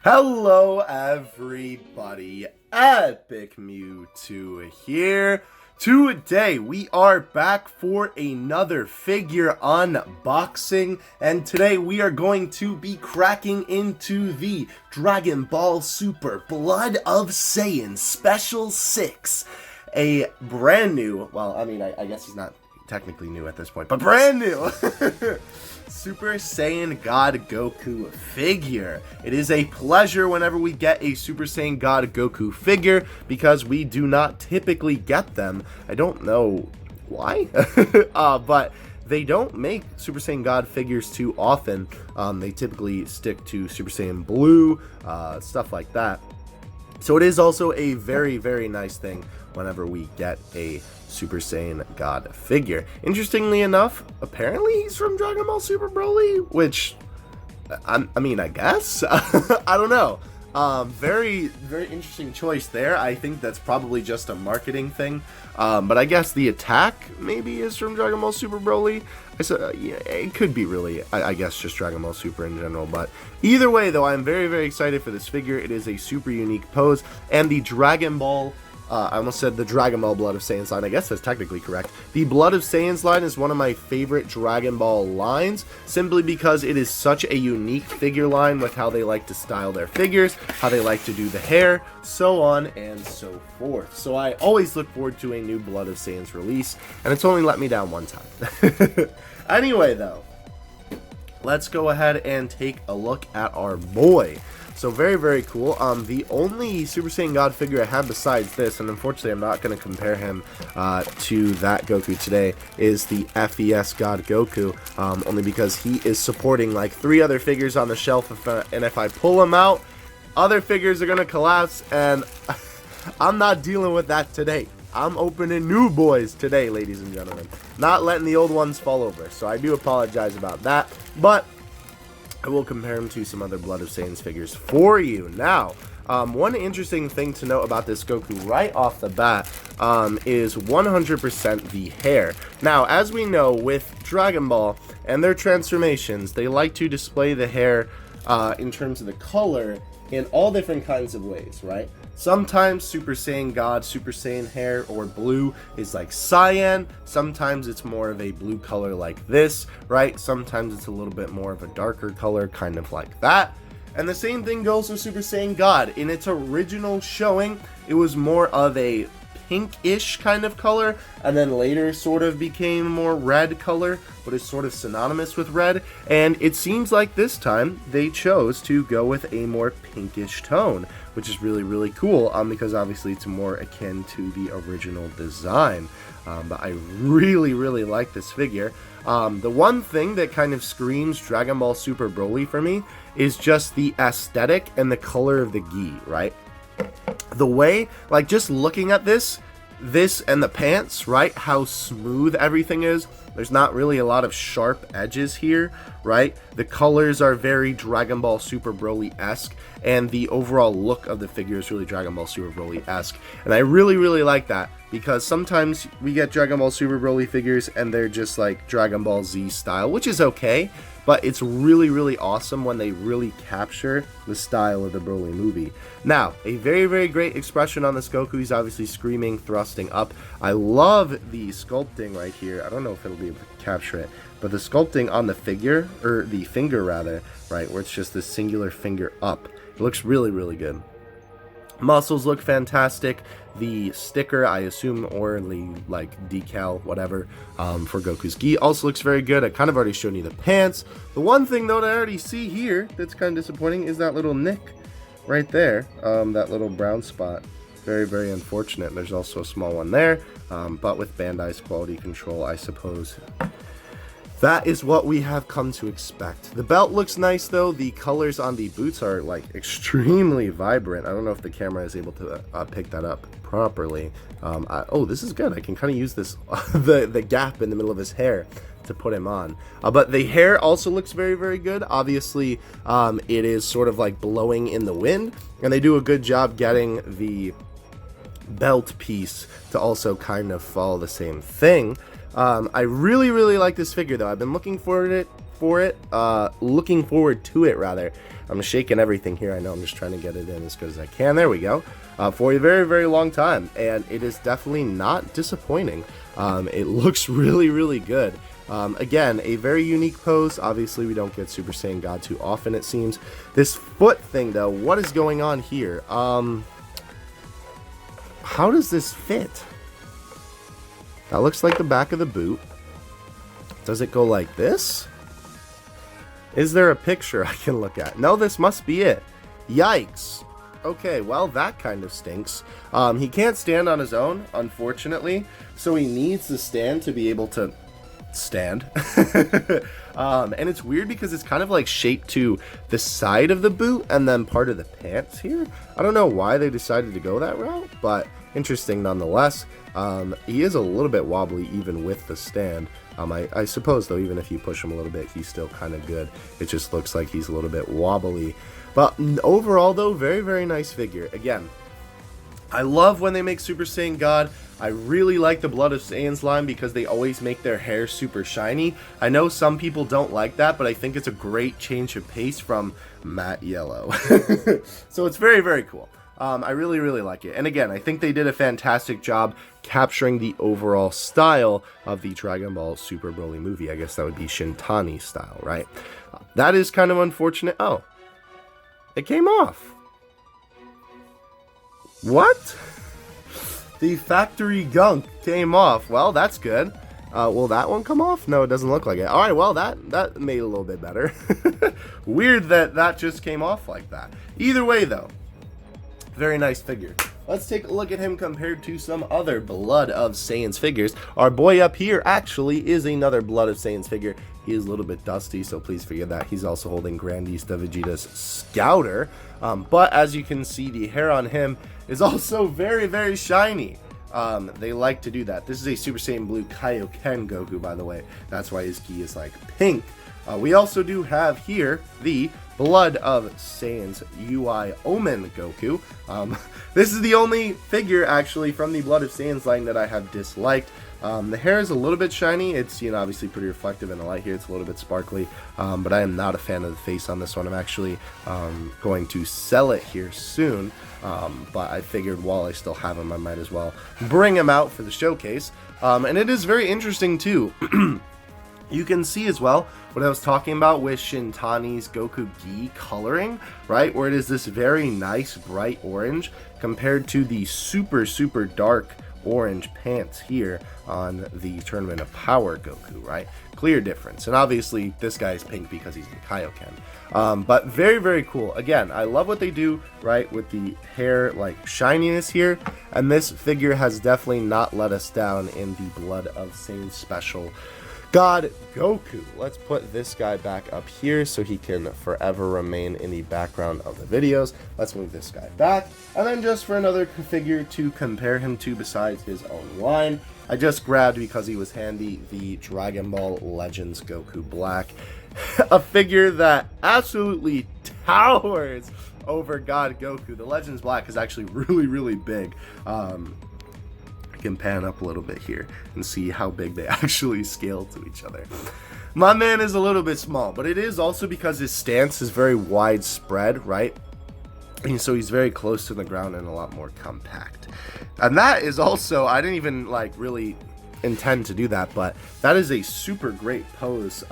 Hello everybody, Epic Mewtwo here. Today we are back for another figure unboxing, and today we are going to be cracking into the Dragon Ball Super Blood of Saiyan Special 6. A brand new, well, I guess he's not technically new at this point, but brand new Super Saiyan God Goku figure. It is a pleasure whenever we get a Super Saiyan God Goku figure because we do not typically get them. I don't know why, but they don't make Super Saiyan God figures too often. They typically stick to Super Saiyan Blue, stuff like that. So it is also a very, very nice thing whenever we get a Super Saiyan God figure. Interestingly enough, apparently he's from Dragon Ball Super Broly, which, I guess? I don't know. Very, very interesting choice there. I think that's probably just a marketing thing. But I guess the attack maybe is from Dragon Ball Super Broly. Yeah, it could be really, I guess, just Dragon Ball Super in general. But either way, though, I'm very, very excited for this figure. It is a super unique pose. And the Dragon Ball... I almost said the Dragon Ball Blood of Saiyans line. I guess that's technically correct. The Blood of Saiyans line is one of my favorite Dragon Ball lines, simply because it is such a unique figure line with how they like to style their figures, how they like to do the hair, so on and so forth. So I always look forward to a new Blood of Saiyans release, and it's only let me down one time. Anyway, though, let's go ahead and take a look at our boy. So very, very cool. The only Super Saiyan God figure I have besides this, and unfortunately I'm not going to compare him to that Goku today, is the FES God Goku, only because he is supporting like 3 other figures on the shelf, and if I pull him out, other figures are going to collapse, and I'm not dealing with that today. I'm opening new boys today, ladies and gentlemen. Not letting the old ones fall over, so I do apologize about that, but I will compare him to some other Blood of Saiyans figures for you. Now, one interesting thing to note about this Goku right off the bat is 100% the hair. Now, as we know, with Dragon Ball and their transformations, they like to display the hair in terms of the color in all different kinds of ways, right? Sometimes Super Saiyan God, Super Saiyan hair, or blue is like SAIYAN. Sometimes it's more of a blue color like this, right? Sometimes it's a little bit more of a darker color, kind of like that. And the same thing goes for Super Saiyan God. In its original showing, it was more of a pinkish kind of color, and then later sort of became more red color, but is sort of synonymous with red. And it seems like this time they chose to go with a more pinkish tone, which is really, really cool, because obviously it's more akin to the original design. But I really, really like this figure. The one thing that kind of screams Dragon Ball Super Broly for me is just the aesthetic and the color of the gi, right? The way, like, just looking at this and the pants, right, how smooth everything is. There's not really a lot of sharp edges here, right? The colors are very Dragon Ball Super Broly-esque, and the overall look of the figure is really Dragon Ball Super Broly-esque. And I really, really like that, because sometimes we get Dragon Ball Super Broly figures and they're just like Dragon Ball Z style, which is okay, but it's really, really awesome when they really capture the style of the Broly movie. Now, a very, very great expression on this Goku. He's obviously screaming, thrusting up. I love the sculpting right here. I don't know if it'll be able to capture it, but the sculpting on the figure, or the finger rather, right, where it's just this singular finger up. It looks really, really good. Muscles look fantastic. The sticker, I assume, or the like decal, whatever, for Goku's gi also looks very good. I kind of already showed you the pants. The one thing though that I already see here that's kind of disappointing is that little nick right there, that little brown spot. Very, very unfortunate. There's also a small one there, but with Bandai's quality control, I suppose that is what we have come to expect. The belt looks nice though. The colors on the boots are like extremely vibrant. I don't know if the camera is able to pick that up properly. Oh, this is good. I can kind of use this the gap in the middle of his hair to put him on. But the hair also looks very, very good. Obviously, it is sort of like blowing in the wind, and they do a good job getting the belt piece to also kind of follow the same thing. I really, really like this figure though. I've been looking for it looking forward to it rather. I'm shaking everything here. I know I'm just trying to get it in as good as I can. There we go. For a very, very long time, and it is definitely not disappointing. It looks really, really good. Again, a very unique pose. Obviously, we don't get Super Saiyan God too often, it seems. This foot thing, though, what is going on here? How does this fit? That looks like the back of the boot. Does it go like this? Is there a picture I can look at? No, this must be it. Yikes. Okay, well, that kind of stinks. He can't stand on his own, unfortunately, so he needs the stand to be able to stand. And it's weird because it's kind of like shaped to the side of the boot and then part of the pants here. I don't know why they decided to go that route, but interesting nonetheless. He is a little bit wobbly even with the stand. I suppose, though, even if you push him a little bit, he's still kind of good. It just looks like he's a little bit wobbly. But overall, though, very, very nice figure. Again, I love when they make Super Saiyan God. I really like the Blood of Saiyans line because they always make their hair super shiny. I know some people don't like that, but I think it's a great change of pace from matte yellow. So it's very, very cool. I really, really like it. And again, I think they did a fantastic job capturing the overall style of the Dragon Ball Super Broly movie. I guess that would be Shintani style, right? That is kind of unfortunate. Oh, it came off. What? The factory gunk came off. Well, that's good. Will that one come off? No, it doesn't look like it. All right, well, that made it a little bit better. Weird that just came off like that. Either way, though, very nice figure. Let's take a look at him compared to some other Blood of Saiyans figures. Our boy up here actually is another Blood of Saiyans figure. He is a little bit dusty, so please forgive that. He's also holding Grandista Vegeta's Scouter. But as you can see, the hair on him is also very, very shiny. They like to do that. This is a Super Saiyan Blue Kaioken Goku, by the way. That's why his key is like pink. We also do have here the Blood of Saiyans UI Omen Goku. This is the only figure actually from the Blood of Saiyans line that I have disliked. The hair is a little bit shiny. It's, you know, obviously pretty reflective in the light here. It's a little bit sparkly, but I am not a fan of the face on this one. I'm actually going to sell it here soon, but I figured while I still have him, I might as well bring him out for the showcase. And it is very interesting too. You can see as well what I was talking about with Shintani's Goku Gi coloring, right? Where it is this very nice bright orange compared to the super, super dark orange pants here on the Tournament of Power Goku, right? Clear difference. And obviously this guy is pink because he's in Kaioken. But very, very cool. Again, I love what they do, right, with the hair like shininess here. And this figure has definitely not let us down in the Blood of Saiyans special God Goku. Let's put this guy back up here so he can forever remain in the background of the videos. Let's move this guy back. And then just for another figure to compare him to besides his own line, I just grabbed, because he was handy, the Dragon Ball Legends Goku Black. A figure that absolutely towers over God Goku. The Legends Black is actually really, really big. Can pan up a little bit here and see how big they actually scale to each other. My man is a little bit small, but it is also because his stance is very widespread, right? And so he's very close to the ground and a lot more compact. And that is also, I didn't even like really intend to do that, but that is a super great pose.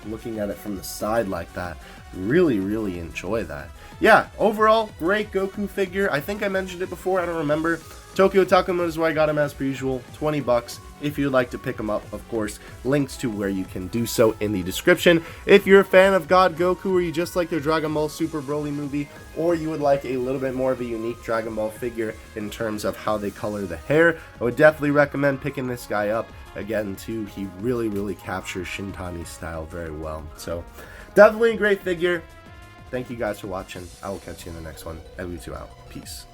Looking at it from the side like that, really, really enjoy that. Yeah, overall, great Goku figure. I think I mentioned it before, I don't remember. Tokyo Takuma is where I got him as per usual, 20 bucks. If you'd like to pick him up, of course, links to where you can do so in the description. If you're a fan of God Goku, or you just like the Dragon Ball Super Broly movie, or you would like a little bit more of a unique Dragon Ball figure in terms of how they color the hair, I would definitely recommend picking this guy up. Again, too, he really, really captures Shintani's style very well. So, definitely a great figure. Thank you guys for watching. I will catch you in the next one. Elutu out. Peace.